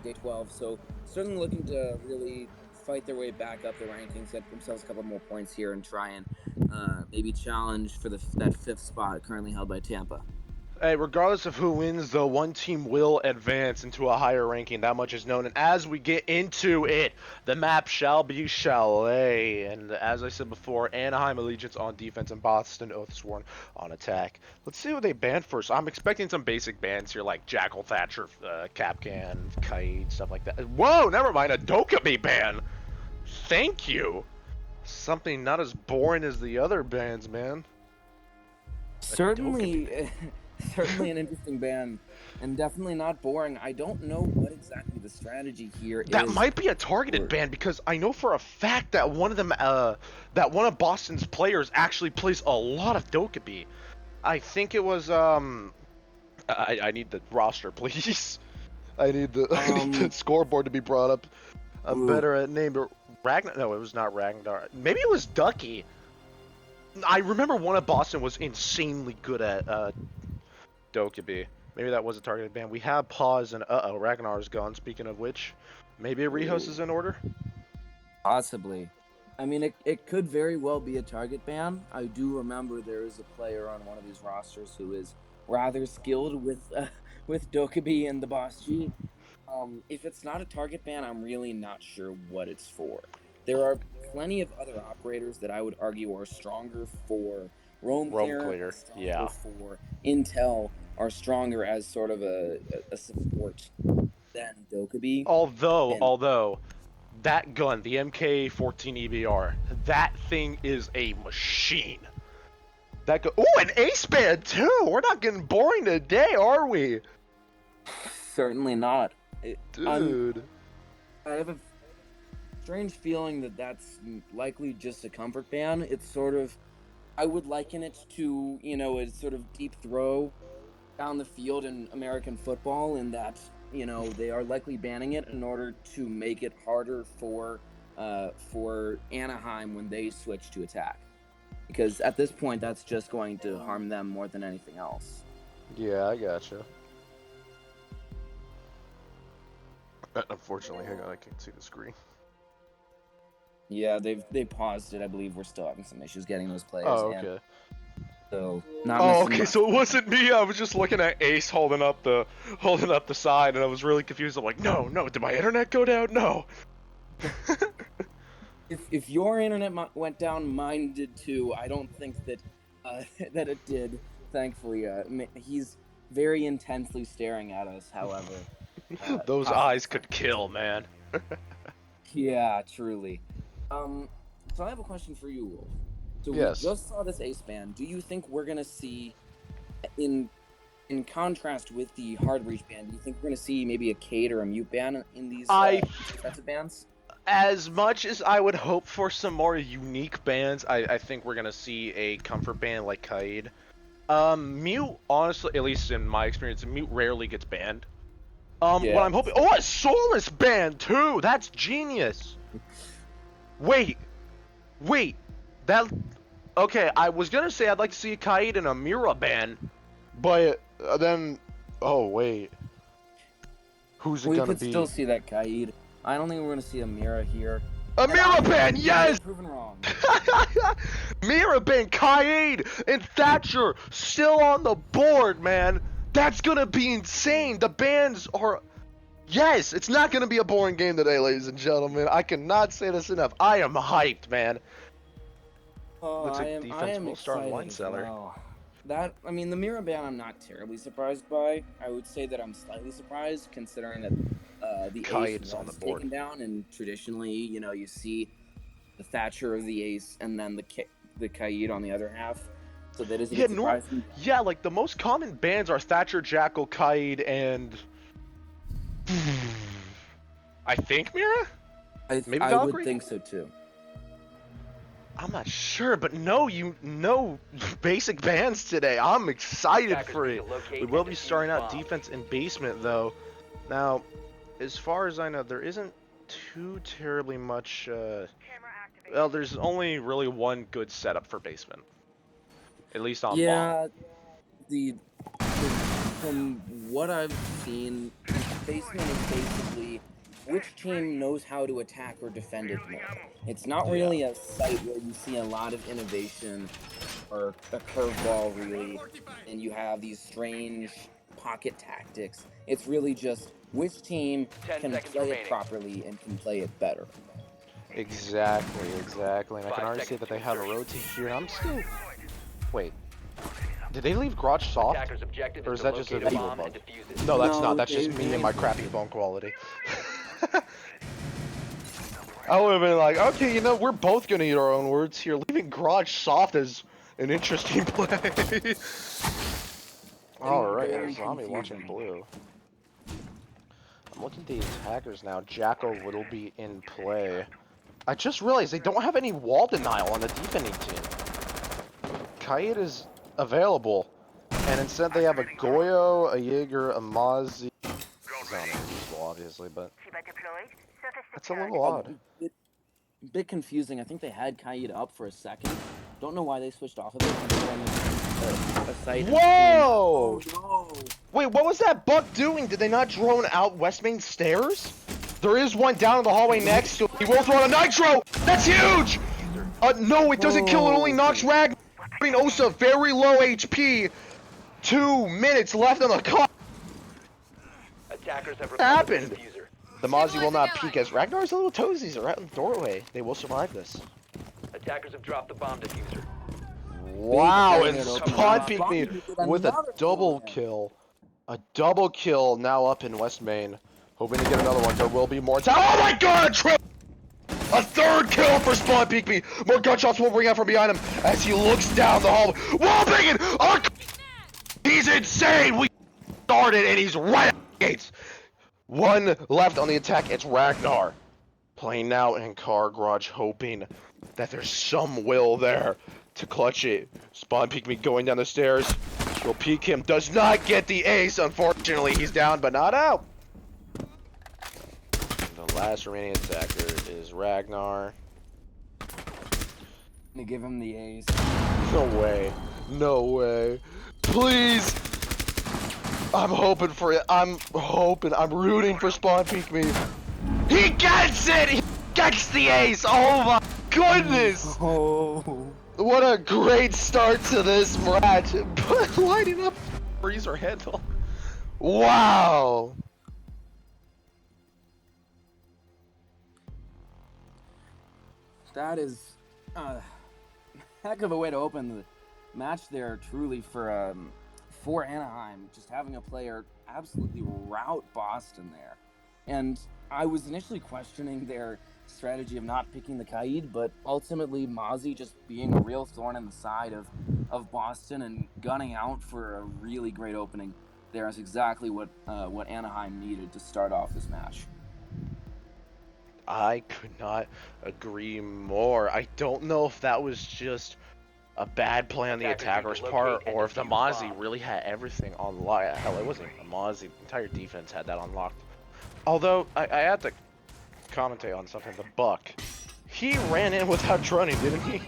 day 12. So certainly looking to really fight their way back up the rankings, get themselves a couple more points here, and try and maybe challenge for that fifth spot currently held by Tampa. Hey, regardless of who wins, though, one team will advance into a higher ranking. That much is known. And as we get into it, the map shall be Chalet. And as I said before, Anaheim Allegiance on defense and Boston Oathsworn on attack. Let's see what they ban first. I'm expecting some basic bans here, like Jackal Thatcher, Capcan, Kite, stuff like that. Whoa, never mind, a Dokkaebi ban. Thank you. Something not as boring as the other bans, man. Certainly, certainly an interesting ban, and definitely not boring. I don't know what exactly the strategy here That is. might be a targeted ban because I know for a fact that one of Boston's players actually plays a lot of Dokkaebi. I think it was I need the roster, please. I need the scoreboard to be brought up. I'm better at name, but Ragnar. No, it was not Ragnar. Maybe it was Ducky. I remember one of Boston was insanely good at Dokkaebi. Maybe that was a targeted ban. We have pause and Ragnar is gone. Speaking of which, maybe a rehost is in order. Possibly. I mean, it could very well be a target ban. I do remember there is a player on one of these rosters who is rather skilled with Dokkaebi and the Boss G. If it's not a target ban, I'm really not sure what it's for. There are plenty of other operators that I would argue are stronger for roam clear, yeah. for intel, are stronger as sort of a support than Dokkaebi. Although that gun, the MK14 EBR, that thing is a machine. That go. Ooh, an ace band too. We're not getting boring today, are we? Certainly not. Dude. I have a strange feeling that that's likely just a comfort ban. It's sort of, I would liken it to, a sort of deep throw down the field in American football, in that, they are likely banning it in order to make it harder for Anaheim when they switch to attack. Because at this point, that's just going to harm them more than anything else. Yeah, I gotcha. Unfortunately, hang on, I can't see the screen. Yeah, they paused it. I believe we're still having some issues getting those players. Oh, okay. In. So not. Oh, okay. So it wasn't me. I was just looking at Ace holding up the side, and I was really confused. I'm like, no, did my internet go down? No. If your internet went down, mine did too. I don't think that that it did. Thankfully, he's very intensely staring at us. However, those eyes could kill, man. Yeah, truly. So I have a question for you, Wolf. So yes. We just saw this ace ban. Do you think we're gonna see, in contrast with the hard reach ban, do you think we're gonna see maybe a Cade or a mute ban in these defensive bans? As much as I would hope for some more unique bans, I think we're gonna see a comfort ban like Kaid. Mute, honestly, at least in my experience, Mute rarely gets banned. What I'm hoping, a Soulless ban too. That's genius. Wait, that. Okay, I was gonna say I'd like to see a Kaid and a Mira ban, but then, oh wait, who's it gonna be? We could still see that Kaid. I don't think we're gonna see a Mira here. A Mira ban, yes! Proven wrong. Mira ban, Kaid, and Thatcher still on the board, man. That's gonna be insane. The bans are... Yes, it's not gonna be a boring game today, ladies and gentlemen. I cannot say this enough. I am hyped, man. Looks like defense will start line seller. Well. The Mira ban I'm not terribly surprised by. I would say that I'm slightly surprised, considering that the ace is on the board taken down, and traditionally, you see the Thatcher of the ace and then the Kaid on the other half. So that isn't surprising. Yeah, like the most common bans are Thatcher, Jackal, Kaid, and I think Mira. Maybe I would think so too. I'm not sure, but no basic bans today. I'm excited for it. We will be starting out defense and basement, though. Now, as far as I know, there isn't too terribly much... well, there's only really one good setup for basement. At least on bomb. From what I've seen, basement is basically which team knows how to attack or defend it more. It's not Yeah. really a site where you see a lot of innovation or a curveball, really, and you have these strange pocket tactics. It's really just which team 10 can seconds play it remaining. properly and can play it better. Exactly. And I can 5 already see seconds that to they have a insertion. rotate here. And I'm still. Wait. Did they leave garage soft? Attackers' objective Or is is to that just a locate a video bomb bug? and defuse it. No, that's not. No, That's just they me and my crappy reinforced phone quality. I would have been like, okay, we're both gonna eat our own words here. Leaving garage soft is an interesting play. Alright, and Very Zombie watching confusing. blue. I'm looking at the attackers now. Jacko will be in play. I just realized they don't have any wall denial on the defending team. Kite is available, and instead they have a Goyo, a Jaeger, a Mozzie. Zombie is useful, obviously, but that's a little A odd. bit confusing. I think they had Kaid up for a second. Don't know why they switched off of it. And they went a site and seeing. Whoa! Oh no! Wait, what was that buck doing? Did they not drone out West Main stairs? There is one down in the hallway next to him. He will throw a nitro! That's huge! No, it doesn't kill, it only knocks Ragnar. Osa, very low HP. 2 minutes left on the clock. Attackers have What recovered the happened? diffuser. The Mozzie will not peek as Ragnar's little toesies are out in the doorway. They will survive this. Attackers have dropped the bomb diffuser. Wow, Big and target Spawn opener. peeked me Spawn did with a another double there. kill. A double kill now up in West Main. Hoping to get another one. There will be more time. Oh my god, a third kill for Spawn Peek Me. More gunshots will ring out from behind him as he looks down the hallway. Wall banging! He's insane! We started and he's right at the gates. One left on the attack. It's Ragnar. Playing now in car garage, hoping that there's some will there to clutch it. Spawn Peek Me going down the stairs. Will peek him. Does not get the ace. Unfortunately, he's down but not out. The last remaining attacker is Ragnar. To give him the ace. No way. No way. Please. I'm hoping for it. I'm hoping. I'm rooting for Spawn Peek Me. He gets it! He gets the ace! Oh my goodness! Oh. What a great start to this match. Lighting up freezer handle. Wow. That is a heck of a way to open the match there, truly, for Anaheim. Just having a player absolutely rout Boston there. And I was initially questioning their strategy of not picking the Kaid, but ultimately Mozzie just being a real thorn in the side of Boston and gunning out for a really great opening there is exactly what Anaheim needed to start off this match. I could not agree more. I don't know if that was just a bad play on the attacker's part, or if the Mozzie really had everything on lock. Hell, it wasn't a Mozzie. The entire defense had that unlocked. Although, I had to commentate on something. The Buck, he ran in without droning, didn't he?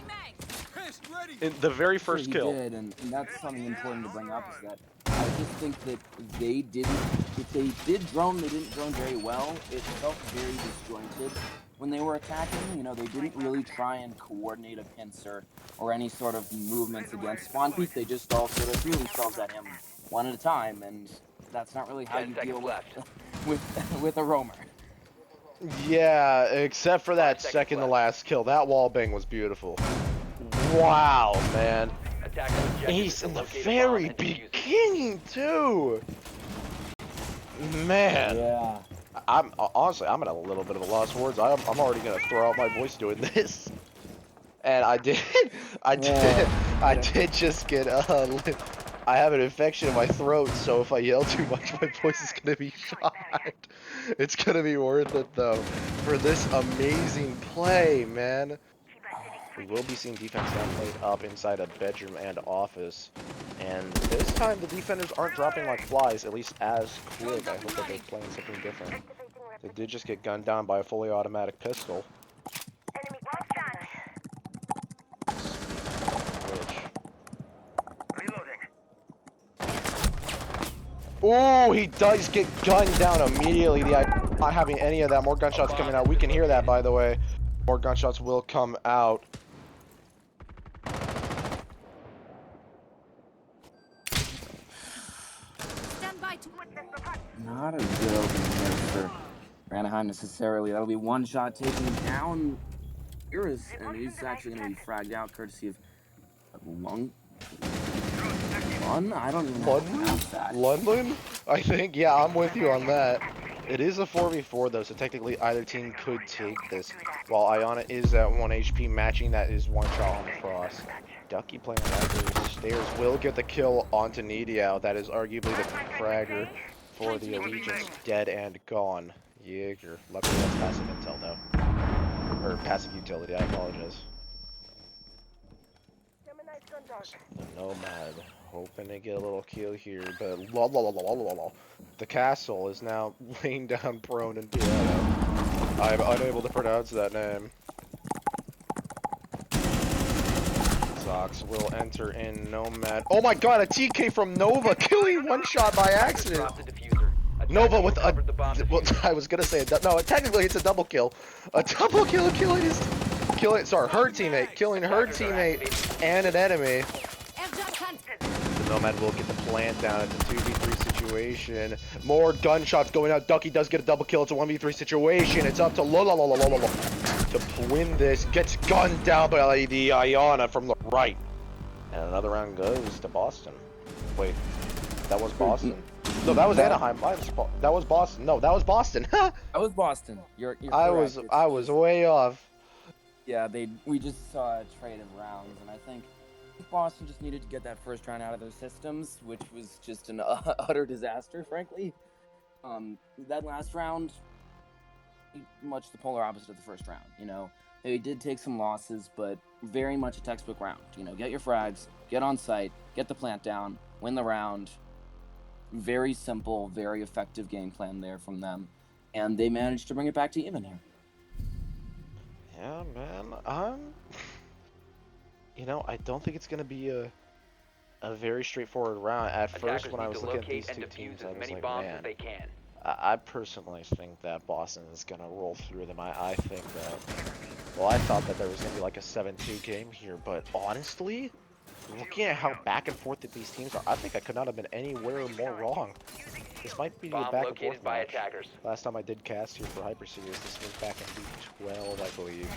In the very first kill. He did, and that's something important to bring up is that I just think that they didn't, if they did drone, they didn't drone very well. It felt very disjointed when they were attacking. You know, they didn't really try and coordinate a pincer or any sort of movements against Spawn Peak. They just all sort of threw themselves at him one at a time, and that's not really how you deal with a roamer. Yeah, except for that second to last kill. That wall bang was beautiful. Wow, man. Ace in the very beginning, too. Man. Yeah. I'm honestly, I'm at a little bit of a loss for words. I'm already gonna throw out my voice doing this. And I did just get I have an infection in my throat, so if I yell too much, my voice is gonna be shot. It's gonna be worth it though, for this amazing play, man. We will be seeing defense now played up inside a bedroom and office. And this time the defenders aren't dropping like flies, at least as quick. I hope that they're playing something different. They did just get gunned down by a fully automatic pistol. Oh, he does get gunned down immediately. Not having any of that. More gunshots coming out. We can hear that, by the way. More gunshots will come out. Stand by to Not a good opening here for Anaheim necessarily. That'll be one shot taken down. Iris, and he's actually going to be fragged out courtesy of Lung. I don't even know how to pronounce that. Lundlin? I think, yeah, I'm with you on that. It is a 4v4 though, so technically either team could take this. While Iona is at 1 HP, matching that is one shot on the Frost. Ducky playing on that stairs will get the kill onto Nidiao. That is arguably the fragger for the Allegiance, dead and gone. Jaeger. Luckily that's passive intel though. Or passive utility, I apologize. The Nomad hoping to get a little kill here, but the castle is now laying down prone in piano. I'm unable to pronounce that name. Sox will enter in Nomad. Oh my god, a TK from Nova, killing one shot by accident. Drop the diffuser. Nova with a, Recovered the bomb well, diffuser. I was gonna say, no, technically it's a double kill. A double kill, killing her teammate, killing her teammate and an enemy. airdrop hunt. The Nomad will get the plant down. It's a 2v3 situation. More gunshots going out. Ducky does get a double kill. It's a 1v3 situation. It's up to to win this. Gets gunned down by the Iona from the right. And another round goes to Boston. Wait, that was Boston. No, that was Anaheim. That was Boston. No, that was Boston. That was Boston. You're I correct. was way off. Yeah, we just saw a trade of rounds, and I think Boston just needed to get that first round out of their systems, which was just an utter disaster, frankly. That last round, much the polar opposite of the first round. You know, they did take some losses, but very much a textbook round. You know, get your frags, get on site, get the plant down, win the round. Very simple, very effective game plan there from them, and they managed to bring it back to even here. Yeah, man. You know, I don't think it's gonna be a very straightforward round. At first, when I was looking at these two teams, I was like, man, they can. I personally think that Boston is gonna roll through them. I think that. Well, I thought that there was gonna be like a 7-2 game here, but honestly, looking at how back and forth that these teams are, I think I could not have been anywhere more wrong. This might be a Bomb back and located forth by match. attackers. Last time I did cast here for Hyper Series, this was back in week 12, I believe,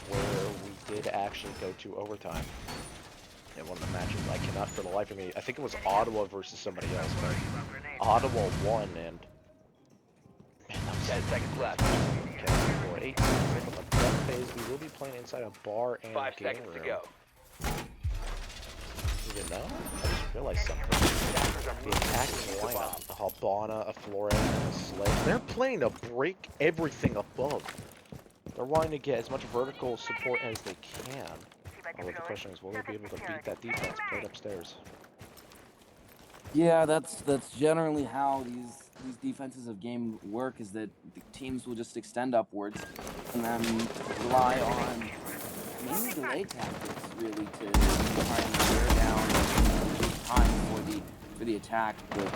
where we did actually go to overtime. In one of the matches, I cannot for the life of me, I think it was Ottawa versus somebody else, but Ottawa won, and man, that was 10 seconds left. okay, for 18 minutes of the death phase, we will be playing inside a bar and 5 game seconds to room. go. You didn't know? I just realized something. The attacking lineup, a Habana, a Flores, and a Sled, they're playing to break everything above. They're wanting to get as much vertical support as they can. Although the question is, will they be able to beat that defense played upstairs? Yeah, that's generally how these defenses of game work, is that the teams will just extend upwards and then rely on mainly delay tactics really to try and wear down time for the attack. But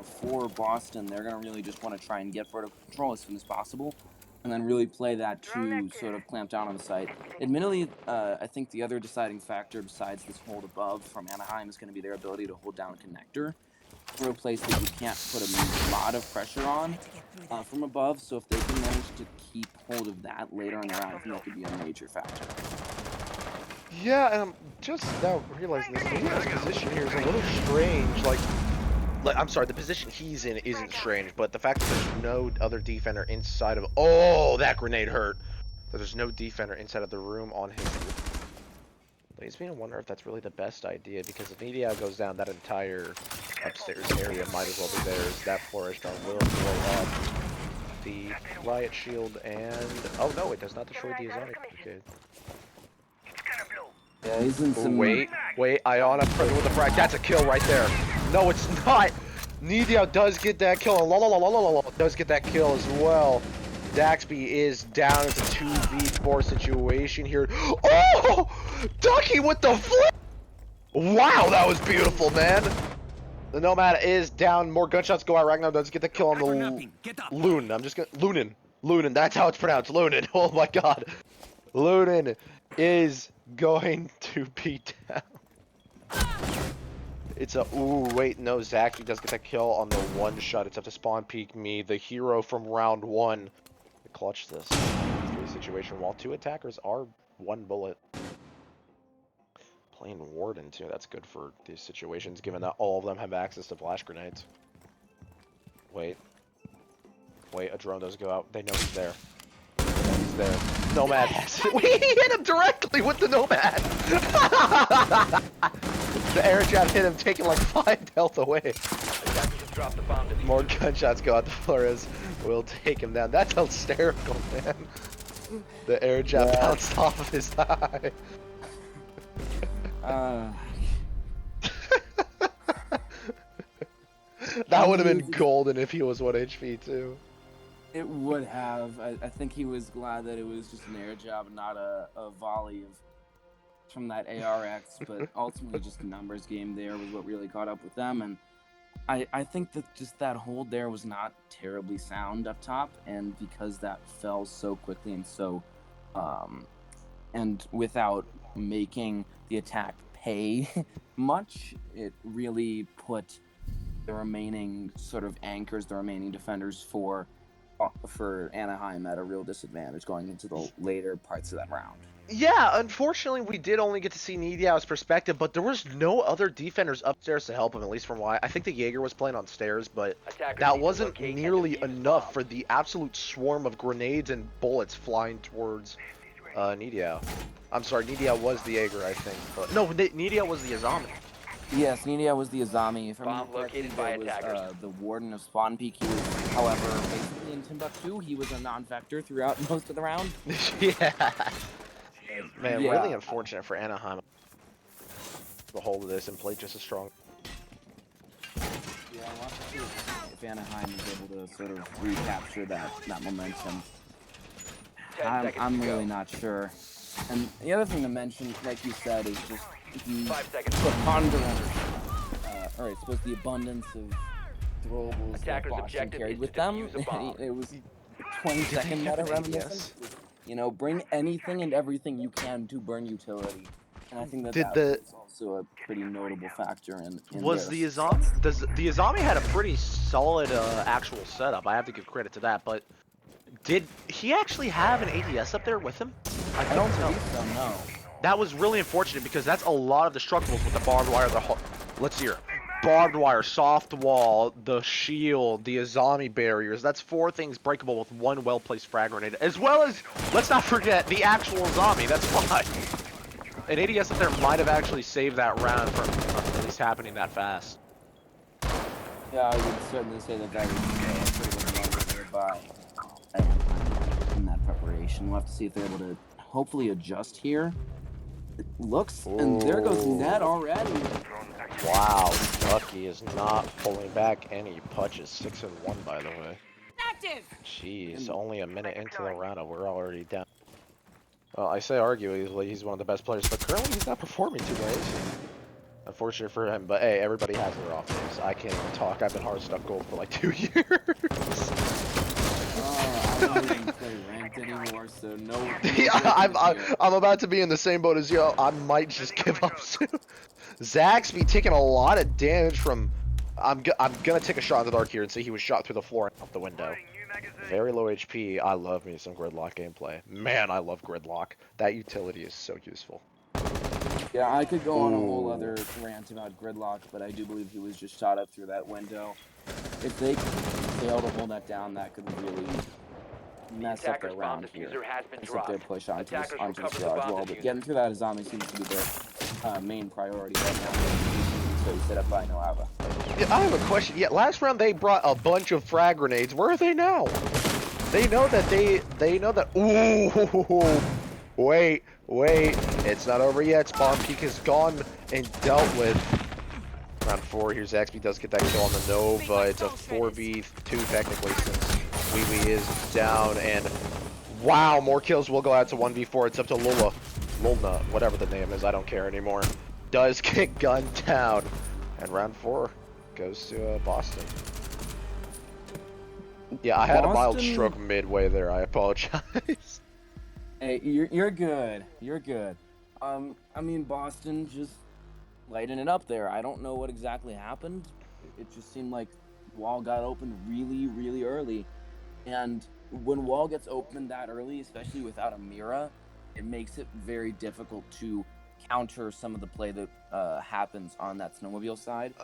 for Boston, they're gonna really just want to try and get vertical control as soon as possible, and then really play that to sort of clamp down on the site. Admittedly, I think the other deciding factor besides this hold above from Anaheim is going to be their ability to hold down a connector for a place that you can't put a lot of pressure on from above. So if they can manage to keep hold of that later in the round, I think that could be a major factor. Yeah, and I'm just now realizing this position here is a little strange. Like, I'm sorry, the position he's in isn't strange, but the fact that there's no other defender inside of... Oh, that grenade hurt. That there's no defender inside of the room on his... Leads me to wonder if that's really the best idea, because if Nidiao goes down, that entire upstairs area might as well be theirs. That forest drone will blow up the riot shield, and... Oh no, it does not destroy the Azonic. Okay. Yeah, he's in some... Wait, Iona present with the frag. That's a kill right there. No, it's not. Nidiao does get that kill, and does get that kill as well. Daxby is down. It's a 2v4 situation here. Oh! Ducky with the flip! Wow, that was beautiful, man. The Nomad is down. More gunshots go out. Ragnar does get the kill on the Loon. I'm just gonna Lunin. Lunin. That's how it's pronounced. Lunin. Oh my god. Lunin is going to be down. It's a ooh wait no Zach he does get that kill on the one shot. It's up to spawn peek me, the hero from round one. To clutch this situation while 2 attackers are 1 bullet. Playing Warden too, that's good for these situations given that all of them have access to flash grenades. Wait, a drone does go out. They know he's there. He's there. Nomad has it. We hit him directly with the Nomad. The air jab hit him, taking like 5 health away. Attackers have dropped the bomb diffuser. More gunshots go out to Flores. We'll take him down. That's hysterical, man. The air jab bounced off of his eye. That would have been golden if he was 1 HP too. It would have. I think he was glad that it was just an air job, not a volley from that ARX, but ultimately just a numbers game there was what really caught up with them. And I think that just that hold there was not terribly sound up top, and because that fell so quickly and so and without making the attack pay much, it really put the remaining sort of anchors, the remaining defenders for Anaheim at a real disadvantage going into the later parts of that round. Yeah, unfortunately, we did only get to see Nidiao's perspective, but there was no other defenders upstairs to help him, at least from why. I think the Jaeger was playing on stairs, but Attackers that need to wasn't locate and nearly defuse the enough bomb. for the absolute swarm of grenades and bullets flying towards Nidiao. I'm sorry, Nidiao was the Jaeger, I think. But no, Nidiao was the Azami. Yes, Nidia was the Azami. If I remember Bomb correctly, located by there was attackers. the Warden of Spawn Peak. He was, however, basically in Timbuktu, he was a non-vector throughout most of the round. Yeah. Man, Yeah. really unfortunate for Anaheim. The whole of this and play just as strong. Yeah, we'll have to see if Anaheim is able to sort of recapture that momentum. 10 seconds I'm to go. really not sure. And the other thing to mention, like you said, is just the 5 seconds. preponderance, or I suppose the abundance of throwables that Attackers' Boston objective carried is with to them. defuse a bomb. It was 20-second meta have an reminiscent. ADS? You know, bring anything and everything you can to burn utility. And I think that Did that the- was also a pretty notable factor in Was their the Azami? The Azami had a pretty solid actual setup. I have to give credit to that. But did he actually have an ADS up there with him? I don't believe so, no. That was really unfortunate because that's a lot of the struggles with the barbed wire. Let's hear it. Barbed wire, soft wall, the shield, the Azami barriers. That's 4 things breakable with 1 well-placed frag grenade. As well as, let's not forget, the actual Azami. That's 5. An ADS up there might have actually saved that round from at least happening that fast. Yeah, I would certainly say that that was pretty much nearby in that preparation. We'll have to see if they're able to hopefully adjust here. It looks, and there goes Ned already. Wow, Ducky is not pulling back any punches. 6-1, by the way. Active! Jeez, only a minute into the round and we're already down. Well, I say arguably he's one of the best players, but currently he's not performing too great. Unfortunate for him, but hey, everybody has their off days. I can't even talk. I've been hard stuck gold for like 2 years. I don't even play ranked anymore, so no. Yeah, I'm about to be in the same boat as you. I might just give up soon. Zach's be taking a lot of damage from. I'm gonna take a shot in the dark here and say he was shot through the floor and out the window. Very low HP. I love me some gridlock gameplay. Man, I love gridlock. That utility is so useful. Yeah, I could go on a whole other rant about gridlock, but I do believe he was just shot up through that window. If they fail to hold that down, that could really mess up their Attacker's bomb round here. diffuser has been Mess up their dropped. push onto this Attackers recover the garage bomb wall, but diffuser. getting through that Azami seems to be their main priority right now. So set up by Noava. Yeah, I have a question. Yeah, last round they brought a bunch of frag grenades. Where are they now? They know that they know that. Ooh, wait, it's not over yet. Spawn Peak is gone and dealt with. Round 4. Here's Zaxby does get that kill on the Nova. It's a 4v2 technically since Wee Wee is down. And wow, more kills will go out to 1v4. It's up to Lulna, whatever the name is. I don't care anymore. Does get gunned down. And round 4 goes to Boston. Yeah, I had a mild Boston- stroke midway there. I apologize. Hey, you're good. You're good. I mean, Boston just lighting it up there. I don't know what exactly happened. It just seemed like Wall got opened really, really early. And when Wall gets opened that early, especially without a Mira, it makes it very difficult to counter some of the play that happens on that snowmobile side.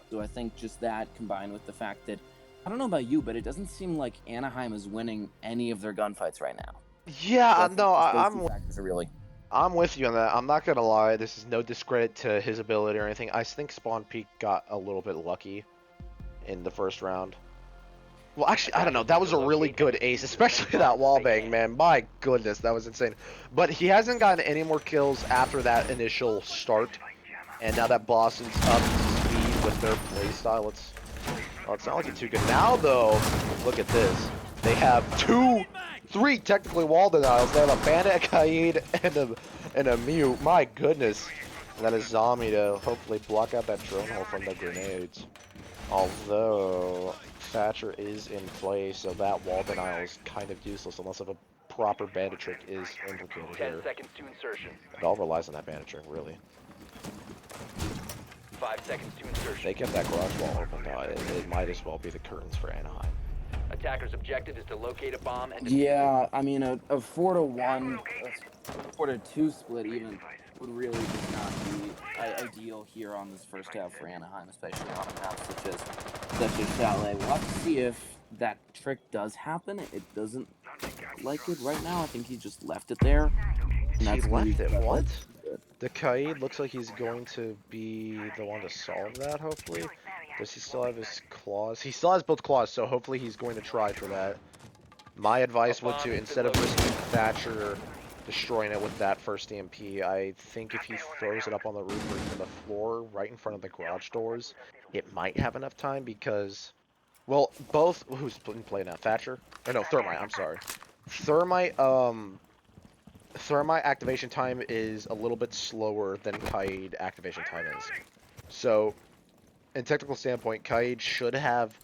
So I think just that combined with the fact that, I don't know about you, but it doesn't seem like Anaheim is winning any of their gunfights right now. So Yeah, I think no, just those two factors are really. I'm with you on that. I'm not gonna lie. This is no discredit to his ability or anything. I think Spawn Peak got a little bit lucky in the first round. Well, actually, I don't know. That was a really good ace, especially that wall bang, man. My goodness, that was insane. But he hasn't gotten any more kills after that initial start. And now that Boston's up to speed with their playstyle, it's not looking too good. Now, though, look at this. They have three technically wall denials. They have a Bandit, a Kaid, and a Mute. My goodness. And that is Zombie to hopefully block out that drone hole from the grenades. Although Thatcher is in play, so that wall denial is kind of useless unless a proper bandit trick is implicated 10 here. seconds to insertion. It all relies on that bandit trick, really. 5 seconds to If insertion. they kept that garage wall open, though, it might as well be the curtains for Anaheim. Attacker's objective is to locate a bomb and defuse Yeah, I mean, a 4-to-1, a 4-to-2 split even would really just not be ideal here on this first half for Anaheim, especially on a map such as Chalet. We'll have to see if that trick does happen. It doesn't like it right now. I think he just left it there. And He that's gonna left be it? tough. What? The Kaid looks like he's going to be the one to solve that, hopefully. Does he still have his claws? He still has both claws, so hopefully he's going to try for that. My advice would to, instead of risking Thatcher destroying it with that first EMP, I think if he throws it up on the roof or even the floor right in front of the garage doors, it might have enough time because, well, both, who's in play now? Thatcher? Or no, Thermite, I'm sorry. Thermite activation time is a little bit slower than Kaid activation time is. So, in technical standpoint, Kaid should have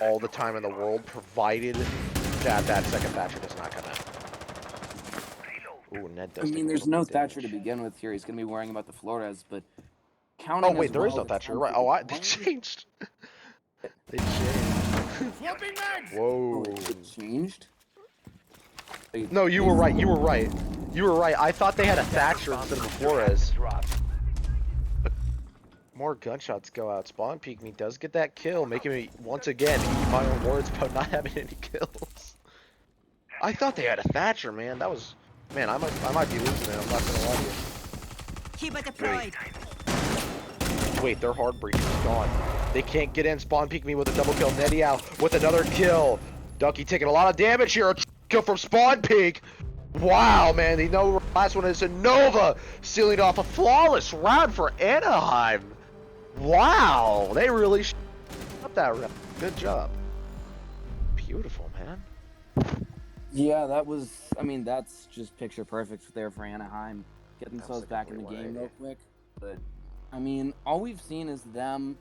all the time in the world, provided that that second Thatcher does not come out. Ooh, Ned does I take mean, a there's little no bit of Thatcher to damage. begin with here. He's going to be worrying about the Flores, but Oh counting wait, as there is well no the Thatcher. time Right? for Oh, they deploying- changed. They changed. Whoa. Oh, it changed? No, you were right. You were right. You were right. I thought they had a Thatcher instead of a Flores. drop. More gunshots go out. Spawn Peek me does get that kill, making me once again eat my own words about not having any kills. I thought they had a Thatcher, man. That was, man. I might be losing it. I'm not gonna lie to you. Keep deployed. Wait, their hard breach is gone. They can't get in. Spawn Peek me with a double kill. Netty out with another kill. Ducky taking a lot of damage here. A kill from Spawn Peek. Wow, man. The last one is a Nova, sealing off a flawless round for Anaheim. Wow, they really up that round. Good job. Beautiful, man. Yeah, that was. I mean, that's just picture perfect there for Anaheim. Get themselves the back in the complete game 180. real quick. But, I mean, all we've seen is them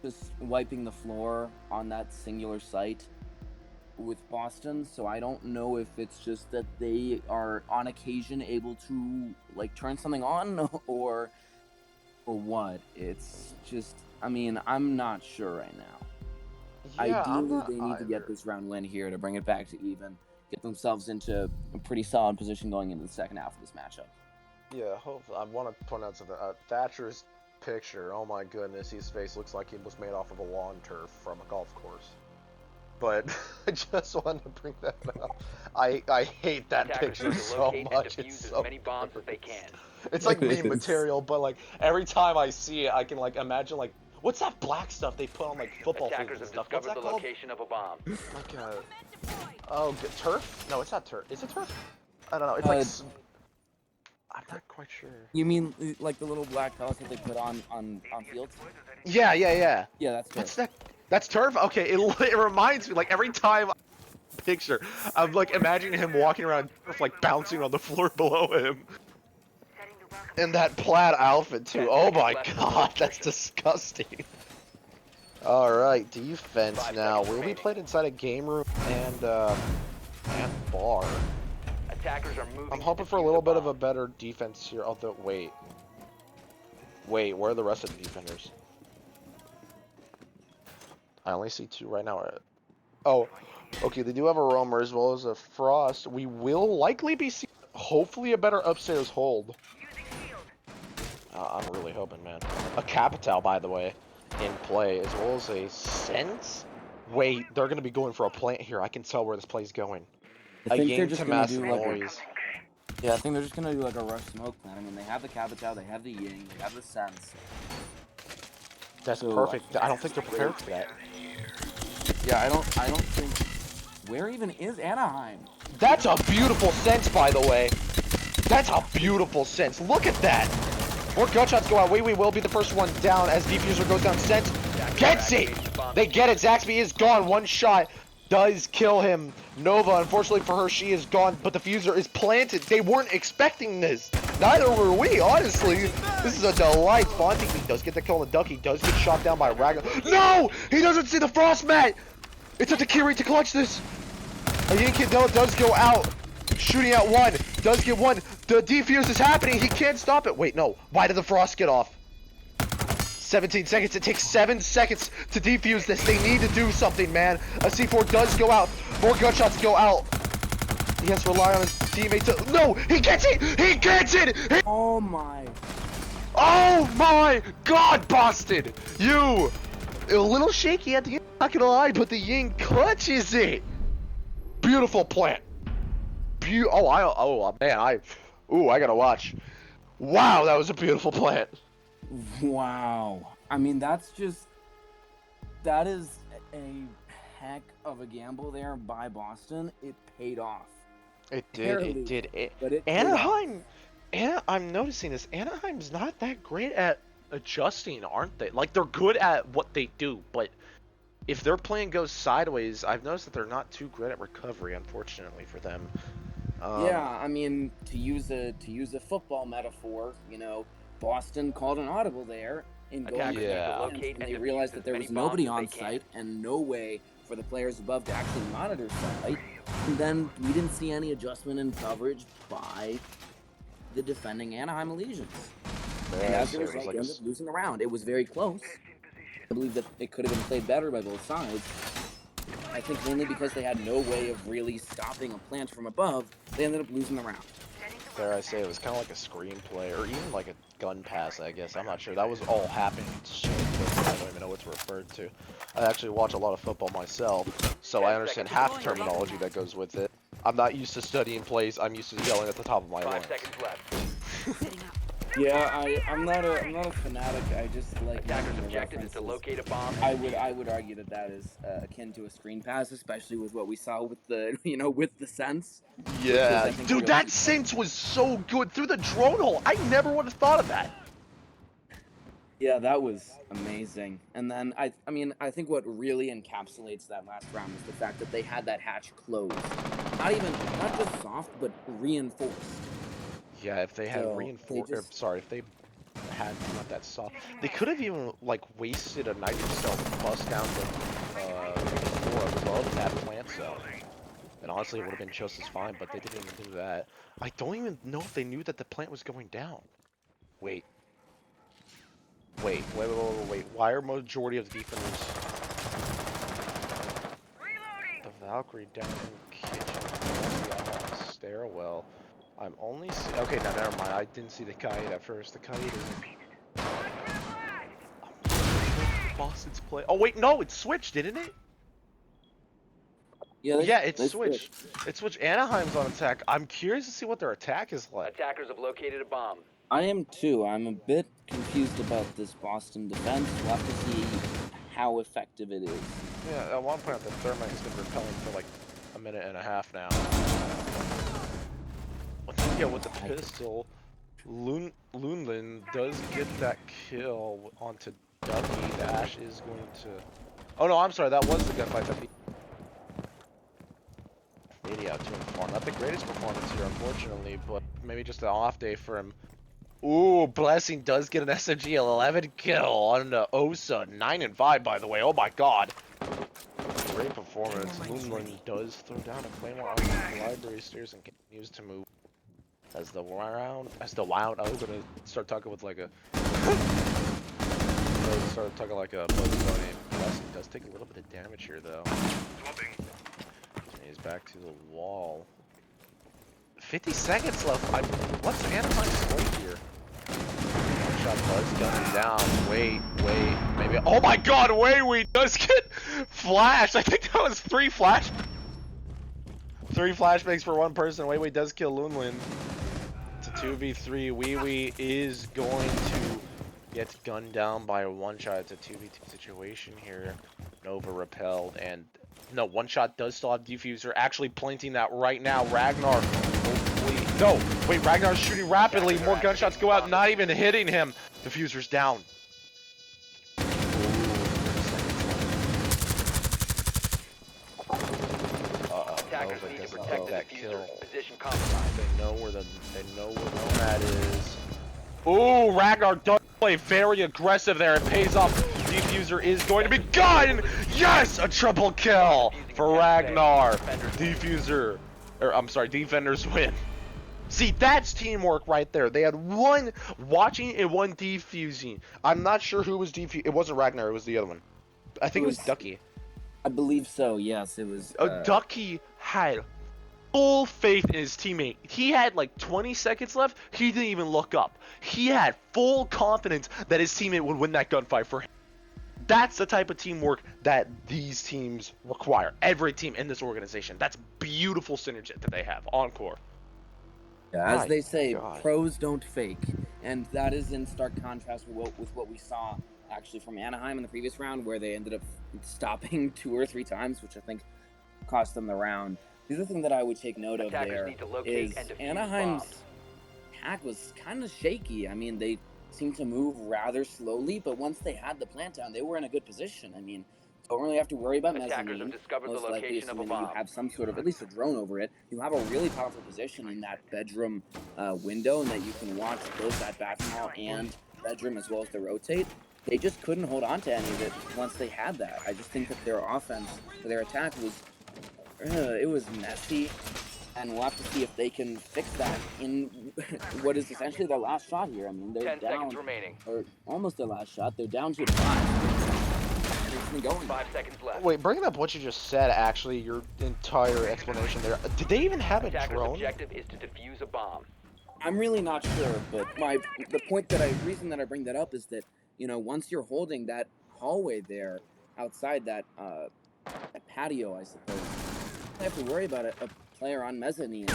just wiping the floor on that singular site with Boston. So I don't know if it's just that they are on occasion able to, like, turn something on or what. It's just. I mean, I'm not sure right now. Ideally, they need to get this round win here to bring it back to even, get themselves into a pretty solid position going into the second half of this matchup. Yeah, hopefully. I want to point out something. Thatcher's picture, oh my goodness, his face looks like he was made off of a lawn turf from a golf course. But I just wanted to bring that up. I hate that Attackers picture need to so locate and much. defuse It's as so many bombs as they can. It's like It meme is. material, but like every time I see it, I can like imagine like what's that black stuff they put on like football fields Attackers and have stuff? What's discovered that the called? location of a bomb. Like turf? No, it's not turf. Is it turf? I don't know. It's like I'm not quite sure. You mean like the little black pellets that they put on fields? Yeah. Yeah, that's good. What's that? That's turf? Okay, it reminds me, like, every time I picture, I'm, like, imagining him walking around turf, like, bouncing on the floor below him. And that plaid outfit, too. Oh my god, that's disgusting. Alright, defense 5 now. seconds Will be remaining. played inside a game room and bar. Attackers are moving. I'm to hoping for a defuse little the bit of a bomb. better defense here. Although, wait. Wait, where are the rest of the defenders? I only see 2 right now. Oh, okay, they do have a roamer as well as a frost. We will likely be seeing, hopefully, a better upstairs hold. I'm really hoping, man. A Capital, by the way, in play, as well as a Sense. Wait, they're going to be going for a plant here. I can tell where this play's going. I A think they're Ying just to gonna massive do like noise. yeah, I think they're just gonna do like a rush smoke plan. I mean, they have the Capital, they have the Ying, they have the Sense. That's So perfect. I don't think they're prepared for that. yeah, I don't think. Where even is Anaheim? That's a beautiful sense, by the way. That's a beautiful sense. Look at that. More gunshots go out. We will be the first one down as Diffuser goes down. Sense gets it. They get it. Zaxby is gone. One shot does kill him. Nova, unfortunately for her, she is gone. But the Fuser is planted. They weren't expecting this. Neither were we, honestly. This is a delight. Fonzie, he does get the kill on the duck. He does get shot down by Ragnar. No! He doesn't see the frost mat. It's up to Kiri to clutch this. A Yankee does go out. Shooting at one. Does get one. The defuse is happening. He can't stop it. Wait, no. Why did the frost get off? 17 seconds. It takes 7 seconds to defuse this. They need to do something, man. A C4 does go out. More gunshots go out. He has to rely on his teammate to... No! He gets it! He gets it! Oh my! Oh my God, Boston! You! A little shaky at the end, not gonna lie, but the Ying clutches it! Beautiful plant. Oh man, I gotta watch. Wow, that was a beautiful plant. Wow. I mean, that is a heck of a gamble there by Boston. It paid off. It Barely, did. but it paid off. I'm noticing this. Anaheim's not that great at adjusting, aren't they? Like, they're good at what they do, but if their plan goes sideways, I've noticed that they're not too great at recovery, unfortunately for them. Yeah, I mean, to use a football metaphor, Boston called an audible there in going Attackers to Yeah. the locate defense, and and they defuse realized as that there many was nobody bombs on as they can. site and no way for the players above to actually monitor site. And then we didn't see any adjustment in coverage by the defending Anaheim Allegiance. And as a result, they ended up losing the round. It was very close. I believe that it could have been played better by both sides. I think mainly because they had no way of really stopping a plant from above, they ended up losing the round. Dare I say, it was kind of like a screenplay, or even like a gun pass, I guess. I'm not sure. That was all happening so quick, I don't even know what's referred to. I actually watch a lot of football myself, so I understand half the terminology that goes with it. I'm not used to studying plays. I'm used to yelling at the top of my 5 lungs. seconds left. Yeah, I'm not a fanatic. I just like Attackers making the objective is to references. locate a bomb. I would argue that is akin to a screen pass, especially with what we saw with the with the sense. Yeah, I think dude, real- that sense was so good through the drone hole. I never would have thought of that. Yeah, that was amazing. And then I think what really encapsulates that last round was the fact that they had that hatch closed. Not just soft, but reinforced. Yeah, if they had So, reinforced, they just- sorry, if they had not that soft, they could have even like wasted a nitro cell to bust down the floor above that plant cell. And honestly, it would have been just as fine, but they didn't even do that. I don't even know if they knew that the plant was going down. Wait. Why are majority of the defenders? The Valkyrie down in the kitchen, stairwell. I'm only okay, now never mind. I didn't see the kite at first. The kite is Boston's play. Oh wait, no, it switched, didn't it? Yeah, It switched. It switched. Anaheim's on attack. I'm curious to see what their attack is like. Attackers have located a bomb. I am too. I'm a bit confused about this Boston defense. We'll have to see how effective it is. Yeah, at one point the thermite has been repelling for like a minute and a half now. Yeah, with the pistol, Lunlin does get that kill onto Ducky. Dash is going to... Oh no, I'm sorry, that was the gunfight that beat... Media to inform. Not the greatest performance here, unfortunately, but maybe just an off day for him. Ooh, Blessing does get an SMG 11 kill on the Osa. 9 and 5, by the way. Oh my god. Great performance. Moonland does throw down a claymore on the library stairs and continues to move. As the wild, I was gonna start talking with like a, start talking like a Bugs Bunny. Blessing does take a little bit of damage here though. He's back to the wall. 50 seconds left. What's Anaheim's score here? Shot does gun down. Wait, maybe. Oh my god, wait, does get flashed. I think that was 3 flash. 3 flashbangs for 1 person. Wait, does kill Loonland. It's a 2v3. Wee is going to get gunned down by a 1-shot. It's a 2v2 situation here. Nova repelled, and no, 1-shot does still have Diffuser. Actually planting that right now. Ragnar. Hopefully. No, wait, Ragnar's shooting rapidly. More gunshots go out, not even hitting him. Diffuser's down. Attackers need to protect that the kill. diffuser. Position compromised. They know where Nomad is. Ooh, Ragnar does play very aggressive there. It pays off. Diffuser is going to be gone. Yes, a triple kill for Ragnar. Diffuser, or I'm sorry, defenders win. See, that's teamwork right there. They had one watching and one defusing. I'm not sure who was defusing. It wasn't Ragnar. It was the other one. I think it was Ducky. I believe so. Yes, it was. Ducky had full faith in his teammate. He had like 20 seconds left. He didn't even look up. He had full confidence that his teammate would win that gunfight for him. That's the type of teamwork that these teams require. Every team in this organization. That's beautiful synergy that they have. Encore. Yeah, as My they say, God. pros don't fake, and that is in stark contrast with what we saw actually from Anaheim in the previous round, where they ended up stopping 2 or 3 times, which I think cost them the round. The other thing that I would take note of Attackers there need to locate is and defuse Anaheim's bombs. attack was kind of shaky. I mean, they seemed to move rather slowly, but once they had the plant down, they were in a good position. I mean, don't really have to worry about Attackers have mezzanine. discovered the Most likely, location of a assuming that you bomb. have some sort of, at least a drone over it, you have a really powerful position in that bedroom window, and that you can watch both that bathroom hall and bedroom as well as the rotate. They just couldn't hold on to any of it once they had that. I just think that their offense, their attack was, it was messy, and we'll have to see if they can fix that in what is essentially their last shot here. I mean, they're 10 down, seconds remaining. or almost their last shot. They're down to 5. It's been going. 5 seconds left. Wait, bringing up what you just said, actually, your entire explanation there. Did they even have a Attacker's drone? objective is to defuse a bomb. I'm really not sure, but reason that I bring that up is that, you know, once you're holding that hallway there outside that patio, I suppose, you have to worry about a player on mezzanine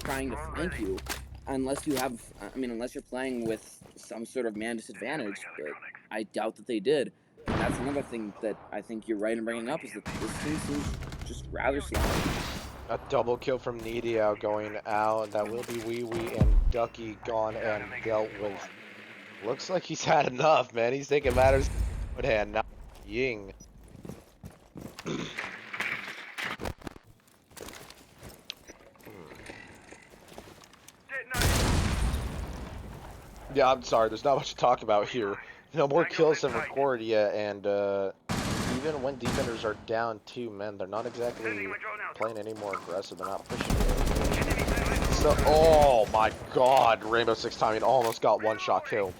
trying to flank you, unless you're playing with some sort of man disadvantage. But I doubt that they did. And that's another thing that I think you're right in bringing up, is that this team seems just rather slow. A double kill from Needy out going out. That will be Wee and Ducky gone and dealt with. Looks like he's had enough, man. He's taking matters in hand now. Ying. Yeah, I'm sorry. There's not much to talk about here. No more kills have recorded yet, and even when defenders are down 2 men, they're not exactly playing any more aggressive. They're not pushing. So, oh my God, Rainbow Six timing almost got 1-shot killed.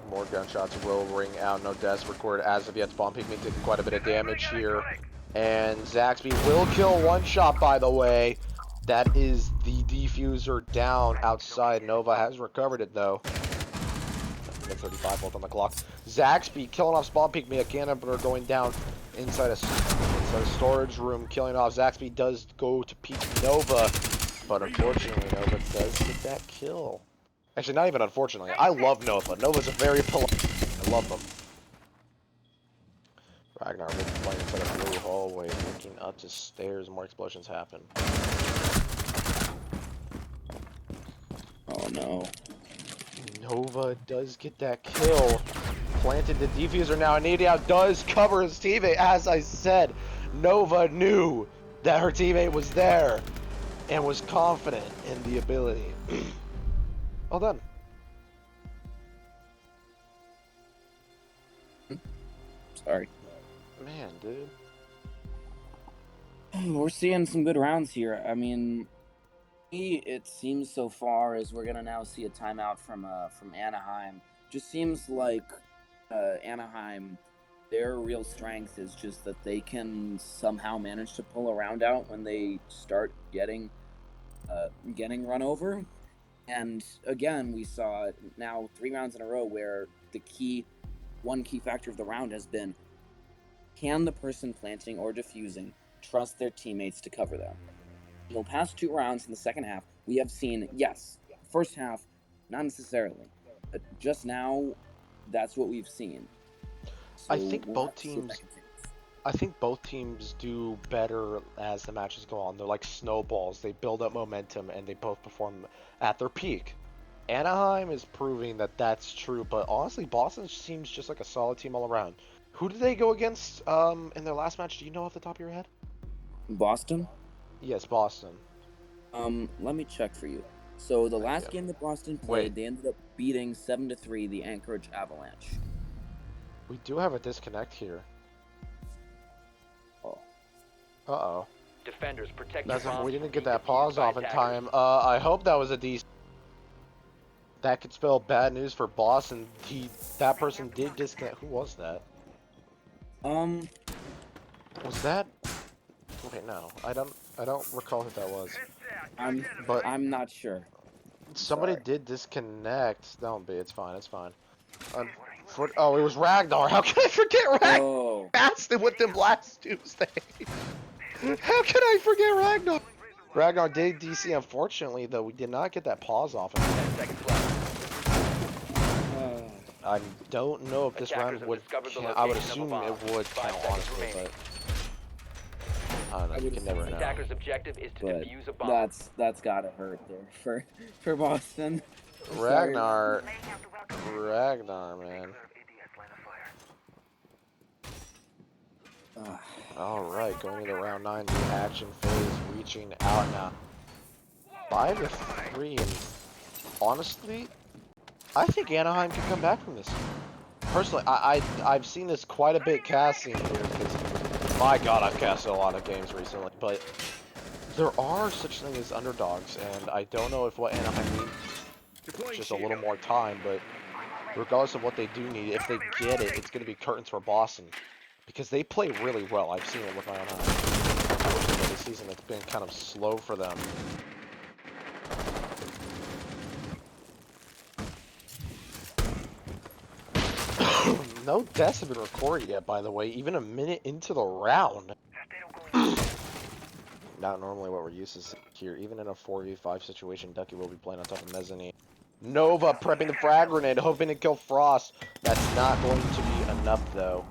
More gunshots will ring out. No deaths recorded as of yet. Bomb Pigment did quite a bit of damage here, and Zaxby will kill 1-shot. By the way, that is the diffuser down outside. Nova has recovered it though. 35 volt on the clock. Zaxby killing off Spawn Peak. Mia Cannon going down inside a storage room, killing off. Zaxby does go to peek Nova, but unfortunately Nova does get that kill. Actually, not even unfortunately. I love Nova. Nova's a very polite. I love them. Ragnar will be playing inside a blue hallway, looking up to stairs. More explosions happen. Oh no. Nova does get that kill. Planted the diffuser now. Nidia does cover his teammate. As I said, Nova knew that her teammate was there. and was confident in the ability. Well done. Sorry. Man, dude. We're seeing some good rounds here. I mean, it seems so far as we're gonna now see a timeout from Anaheim. Just seems like Anaheim, their real strength is just that they can somehow manage to pull a round out when they start getting run over. And again, we saw now 3 rounds in a row where one key factor of the round has been, can the person planting or defusing trust their teammates to cover them? In the past 2 rounds in the second half, we have seen, yes, first half, not necessarily, but just now, that's what we've seen. So I think we'll both have to see if that teams. continues. I think both teams do better as the matches go on. They're like snowballs. They build up momentum and they both perform at their peak. Anaheim is proving that that's true, but honestly, Boston seems just like a solid team all around. Who did they go against in their last match? Do you know off the top of your head? Boston? Yes, Boston. Let me check for you. So the last Yeah. game that Boston Wait. played, they ended up beating 7-3 the Anchorage Avalanche. We do have a disconnect here. Oh. Uh-oh. Defenders protect That's your if bombs we from didn't being get that defused pause by off in attackers. time. I hope that was a decent. That could spell bad news for Boston. That person did disconnect. Who was that? Was that? Wait, no. I don't recall who that was. But I'm not sure. somebody Sorry. did disconnect. Don't be. It's fine. It's fine. Oh, it was Ragnar. How can I forget Ragnar? Oh. Asked him with them last Tuesday. How can I forget Ragnar? Ragnar did DC. Unfortunately, though, we did not get that pause off him. 10 seconds left. I don't know if this Attackers round have would discovered the count. I would location of a assume it bomb. would 5 count, seconds honestly, remaining. but I don't know. You can never know. Attackers' objective is to But defuse a bomb. that's gotta hurt there for Boston. Sorry. Ragnar, man. All right, going into round 9, the action phase, reaching out now. 5-3, and honestly, I think Anaheim can come back from this. Personally, I've seen this quite a bit casting here, because my God, I've casted a lot of games recently, but there are such things as underdogs, and I don't know if what Anaheim needs is just a little more time, but regardless of what they do need, if they get it, it's going to be curtains for Boston. Because they play really well. I've seen it with my own eyes. Unfortunately, this season it's been kind of slow for them. No deaths have been recorded yet, by the way, even a minute into the round. Not normally what we're used to see here. Even in a 4v5 situation, Ducky will be playing on top of Mezzanine. Nova prepping the frag grenade, hoping to kill Frost. That's not going to be enough, though.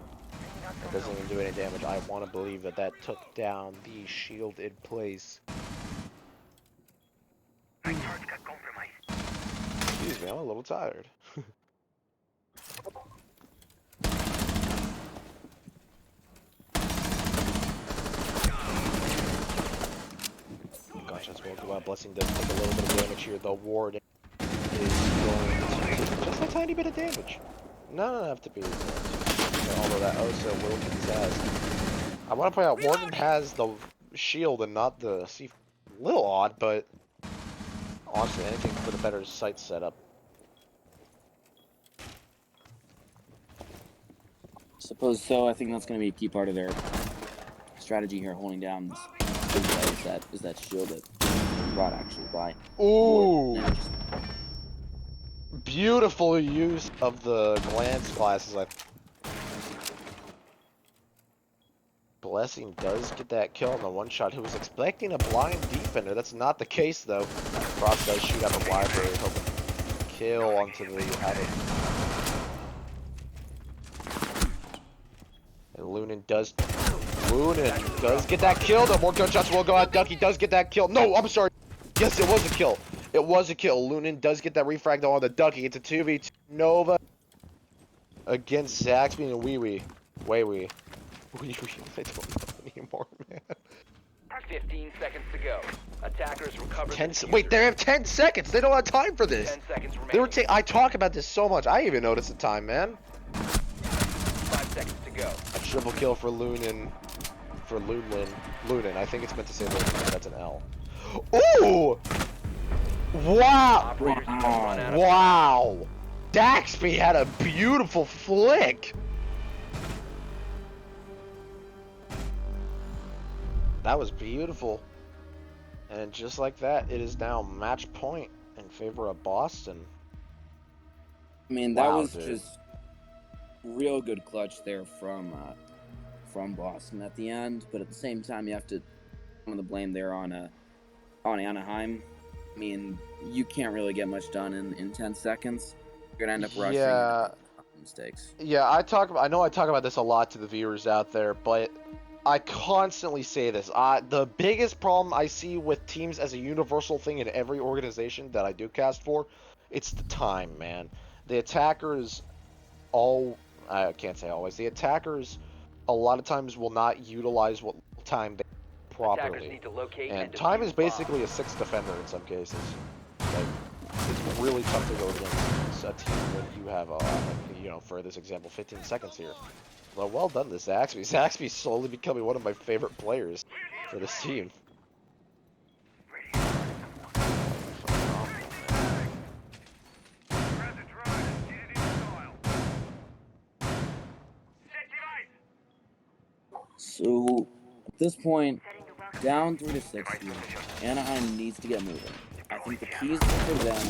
It doesn't even do any damage. I want to believe that that took down the shield in place. Excuse me, I'm a little tired. Gunshots will go out. Blessing does take a little bit of damage here. The ward is going to take just a tiny bit of damage. Not enough to be although that also Wilkins has. I want to point out, Warden has the shield and not the C. Little odd, but honestly, anything for the better sight setup. Suppose so. I think that's going to be a key part of their strategy here, holding down this is that shield that was brought actually by. Ooh! Just... Beautiful use of the glance glasses. Blessing does get that kill on the one shot. Who was expecting a blind defender? That's not the case, though. Frost does shoot out the library, hoping to kill onto the attic. And Lunan does get that kill. No more gunshots will go out. Ducky does get that kill. No, I'm sorry. Yes, it was a kill. It was a kill. Lunan does get that refrag though on the Ducky. It's a 2v2 Nova against Saxby and Wee Wee. Wee Wee. I don't know anymore, man. 15 seconds to go. Attackers recover the Wait, they diffuser. have 10 seconds. They don't have time for this. 10 seconds They were remaining. I talk about this so much. I even noticed the time, man. 5 seconds to go. A triple kill for Lunin. For Lunin. I think it's meant to say Lunin, but that's an L. Ooh! Wow! Operators, you have run out of Wow! Daxby had a beautiful flick! That was beautiful. And just like that, it is now match point in favor of Boston. I mean, that Wow, was dude. just real good clutch there from Boston at the end. But at the same time, you have to some of the blame there on Anaheim. I mean, you can't really get much done in 10 seconds. You're gonna end up rushing. Yeah. Mistakes. Yeah, I know I talk about this a lot to the viewers out there, but I constantly say this. The biggest problem I see with teams as a universal thing in every organization that I do cast for, it's the time, man. The attackers I can't say always. The attackers a lot of times will not utilize what time they Attackers properly. need to locate And and time defuse is basically bombs. a 6th defender in some cases. Like, it's really tough to go against a team when you have, for this example, 15 seconds here. Well done, this Zaxby. Zaxby's slowly becoming one of my favorite players for this team. So at this point, down 3-6 here, Anaheim needs to get moving. I think the keys for them is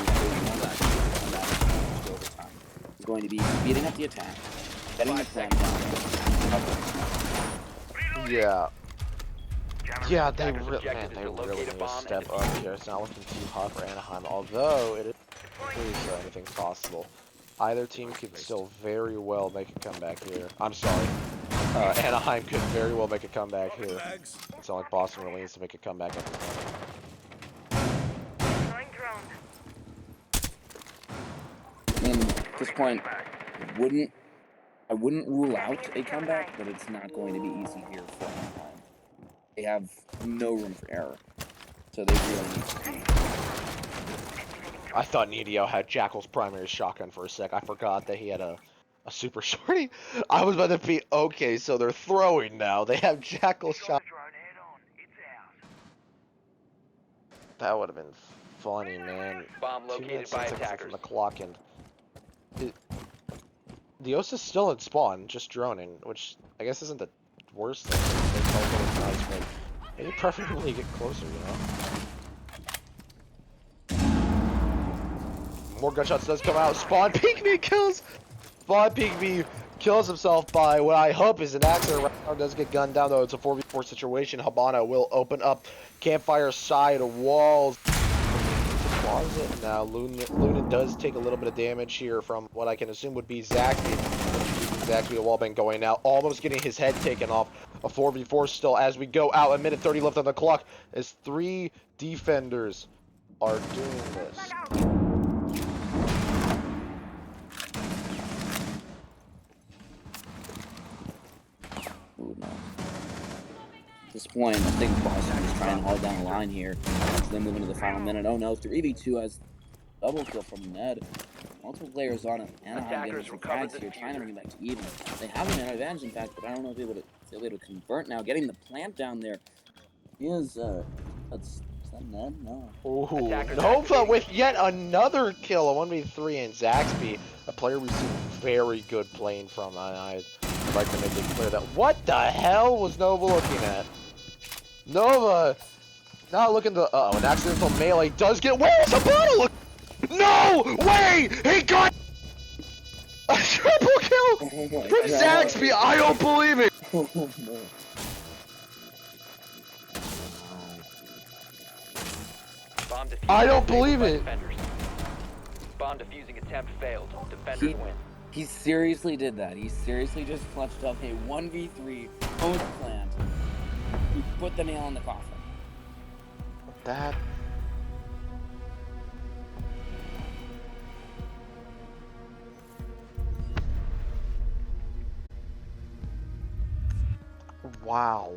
to overtime. It's going to be speeding up the attack, getting the plan down. Yeah. Yeah, they Attackers' really objective is to need locate a to bomb step and up defuse it. here. It's not looking too hot for Anaheim, although it is anything's possible. Either team could still very well make a comeback here. I'm sorry. Anaheim could very well make a comeback here. It's not like Boston really needs to make a comeback at this moment. I mean, at this point, I wouldn't rule out a comeback, but it's not going to be easy here for Anaheim. They have no room for error, so they really need to be. I thought Nidio had Jackal's primary shotgun for a sec. I forgot that he had a super shorty. I was about to be, okay, so they're throwing now. They have Jackal's shot. That would have been funny, man. Bomb 2 located minutes by and 6 seconds attackers. from the clock, and the Osa's still in spawn, just droning, which I guess isn't the worst thing. It's also nice, but maybe preferably get closer, you know? More gunshots does come out. Spawn Pygmy kills! Spawn Pygmy kills himself by what I hope is an accident. Round does get gunned down, though. It's a 4v4 situation. Habana will open up campfire side walls. Closet. Now, Luna does take a little bit of damage here from what I can assume would be Zaxby. Zaxby, the wallbang going out, almost getting his head taken off. A 4v4 still as we go out. 1:30 left on the clock as 3 defenders are doing this. Ooh, no. At this point, I think Boston is trying to hold down the line here. So they move into the final minute. Oh no, 3v2 has double kill from Ned. Multiple players on it. Anaheim getting Attackers some recovered frags the here, trying to diffuser. bring it back to even. They have an advantage, in fact, but I don't know if they'll be able to convert now. Getting the plant down there. He is, is that Ned? No. Ooh, Attackers Nova activating with the yet diffuser. another kill, a 1v3, and Zaxby, a player we've seen very good playing from. I'd like to make it clear that what the hell was Nova looking at? Nova not looking to. Uh-oh, an accidental melee does get. Where's the bottle? No way! He got a triple kill Oh my from God. Zaxby. I don't believe it. Oh no. Bomb diffuser I don't disabled believe by it. defenders. Bomb defusing attempt failed. Defenders win. He seriously did that. He seriously just clutched up a 1v3 post plant. He put the nail in the coffin. That. Wow.